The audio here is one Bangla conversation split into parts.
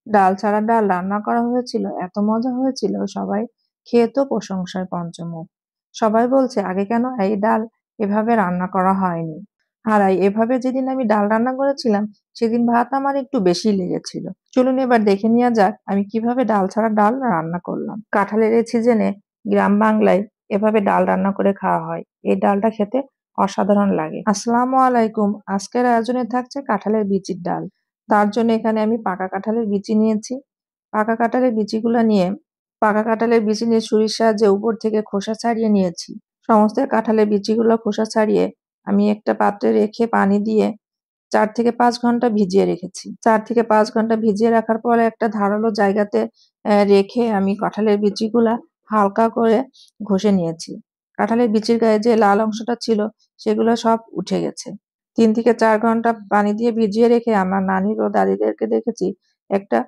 ডাল ছাড়া ডাল রান্না করা হয়েছিল, এত মজা হয়েছিল, সবাই খেয়ে তো প্রশংসায় পঞ্চমুখ। সবাই বলছে আগে কেন এই ডাল এভাবে রান্না করা হয়নি। আর এভাবে যেদিন আমি ডাল রান্না করেছিলাম সেদিন ভাত আমার একটু বেশি লেগেছিল। চলুন এবার দেখে নেওয়া যাক আমি কিভাবে ডাল ছাড়া ডাল রান্না করলাম। কাঁঠালের এই সিজনে গ্রাম বাংলায় এভাবে ডাল রান্না করে খাওয়া হয়। এই ডালটা খেতে অসাধারণ লাগে। আসসালামু আলাইকুম। আজকের আয়োজনে থাকছে কাঁঠালের বিচির ডাল। তার জন্য এখানে আমি পাকা কাঁঠালের বিচি নিয়েছি। পাকা কাঁঠালের বিচিগুলো নিয়ে পাকা কাঁঠালের বিচি নিয়ে ছুরির সাহায্যে উপর থেকে খোসা ছাড়িয়ে নিয়েছি। সমস্ত কাঁঠালের বিচিগুলো খোসা ছাড়িয়ে আমি একটা পাত্রে রেখে পানি দিয়ে ৪ থেকে ৫ ঘন্টা ভিজিয়ে রেখেছি। ৪ থেকে ৫ ঘন্টা ভিজিয়ে রাখার পরে একটা ধারালো জায়গাতে রেখে আমি কাঁঠালের বিচিগুলা হালকা করে ঘষে নিয়েছি। কাঁঠালের বিচির গায়ে যে লাল অংশটা ছিল সেগুলো সব উঠে গেছে। ৩ থেকে ৪ ঘন্টা পানি দিয়ে ভিজিয়ে রেখে আমার নানির ও দাদিদেরকে দেখেছি একটা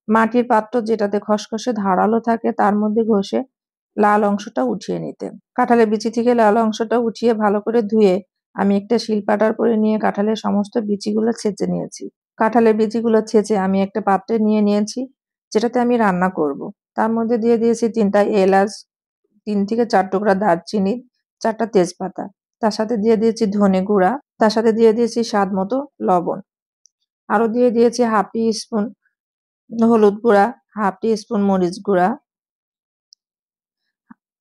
মাটির পাত্র যেটাতে খসখসে ধারালো থাকে তার মধ্যে ঘষে লাল অংশটা উঠিয়ে নিতে। কাঁঠালের বিচি থেকে লাল অংশটা উঠিয়ে ভালো করে ধুয়ে আমি একটা শিলপাটার করে নিয়ে কাঁঠালের সমস্ত বিচিগুলো ছেঁচে নিয়েছি। কাঁঠালের বিচিগুলো ছেঁচে আমি একটা পাত্রে নিয়ে নিয়েছি যেটাতে আমি রান্না করব। তার মধ্যে দিয়ে দিয়েছি ৩টা এলাচ, ৩ থেকে ৪ টুকরা দারচিনি, ৪টা তেজপাতা। তার সাথে দিয়ে দিয়েছি ধনে গুঁড়া, তার সাথে দিয়ে দিয়েছি স্বাদ মতো লবণ। আরো দিয়ে দিয়েছি হাফ টি স্পুন হলুদ গুঁড়া, হাফ টি স্পুন মরিচ গুঁড়া,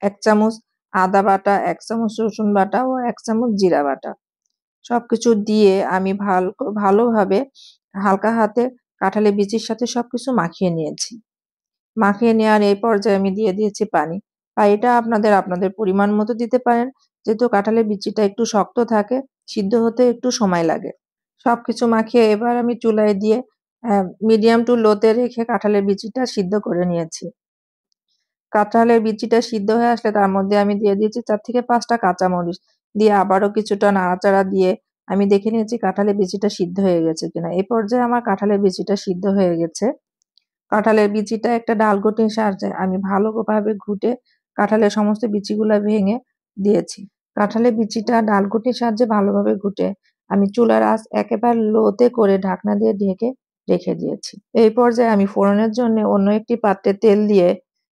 ১ চামচ আদা বাটা, ১ চামচ রসুন বাটা ও ১ চামচ জিরা বাটা। সবকিছু দিয়ে আমি ভালোভাবে হালকা হাতে কাঁঠালের বিচির সাথে সবকিছু মাখিয়ে নিয়েছি। মাখিয়ে নেওয়ার এই পর্যায়ে আমি দিয়ে দিয়েছি পানি। পানিটা আপনাদের পরিমাণ মতো দিতে পারেন, যেহেতু কাঁঠালের বিচিটা একটু শক্ত থাকে, সিদ্ধ হতে একটু সময় লাগে। সবকিছু মাখিয়ে এবার আমি চুলায় দিয়ে মিডিয়াম টু লোতে রেখে কাঁঠালের বিচিটা সিদ্ধ করে নিয়েছি। কাঁঠালের বিচিটা সিদ্ধ হয়ে আসলে তার মধ্যে আমি দিয়ে দিয়েছি ৪ থেকে ৫টা কাঁচামরিচ। দিয়ে আবারও কিছুটা নাড়াচাড়া দিয়ে আমি দেখে নিয়েছি কাঁঠালের বিচিটা সিদ্ধ হয়ে গেছে কিনা। এই পর্যায়ে আমার কাঁঠালের বিচিটা সিদ্ধ হয়ে গেছে। কাঁঠালের বিচিটা একটা ডালঘুটির সাহায্যে আমি ভালোভাবে ঘুটে কাঁঠালের সমস্ত বিচিগুলা ভেঙে দিয়েছি। কাঁঠালের বিচিটা ডালঘুটির সাহায্যে ভালোভাবে ঘুটে আমি চুলার আঁচ একেবারে লোতে করে ঢাকনা দিয়ে ঢেকে রেখে দিয়েছি। এই পর্যায়ে আমি ফোড়নের জন্য অন্য একটি পাত্রে তেল দিয়ে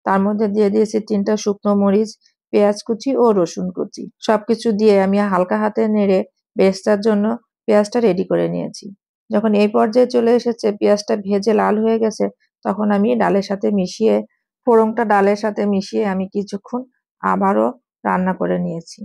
তার মধ্যে দিয়ে দিয়েছি ৩টা শুকনো মরিচ, পেঁয়াজ কুচি ও রসুন কুচি। সবকিছু দিয়ে আমি হালকা হাতে নেড়ে বেরেস্তার জন্য পেঁয়াজটা রেডি করে নিয়েছি। যখন এই পর্যায়ে চলে এসেছে, পেঁয়াজটা ভেজে লাল হয়ে গেছে, তখন আমি ফোড়নটা ডালের সাথে মিশিয়ে আমি কিছুক্ষণ আবারও রান্না করে নিয়েছি।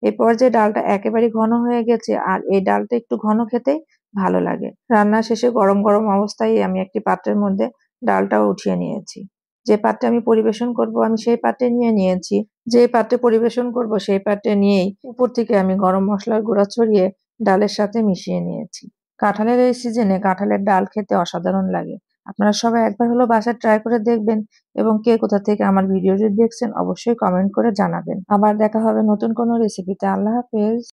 এই পর্যায়ে ডালটা একেবারেই ঘন হয়ে গেছে আর এই ডালটা একটু ঘন খেতেই ভালো লাগে। রান্না শেষে গরম গরম অবস্থায় আমি একটি পাত্রের মধ্যে ডালটাও উঠিয়ে নিয়েছি। যে পাত্রে আমি পরিবেশন করব আমি সেই পাত্রে নিয়ে নিয়েছি। যে পাত্রে পরিবেশন করব সেই পাত্রে নিয়েই উপর থেকে আমি গরম মসলার গুঁড়া ছড়িয়ে ডালের সাথে মিশিয়ে নিয়েছি। কাঁঠালের এই সিজনে কাঁঠালের ডাল খেতে অসাধারণ লাগে। আপনারা সবাই একবার হলেও বাসায় ট্রাই করে দেখবেন এবং কে কোথা থেকে আমার ভিডিওটি দেখছেন অবশ্যই কমেন্ট করে জানাবেন। আবার দেখা হবে নতুন কোনো রেসিপিতে। আল্লাহ হাফেজ।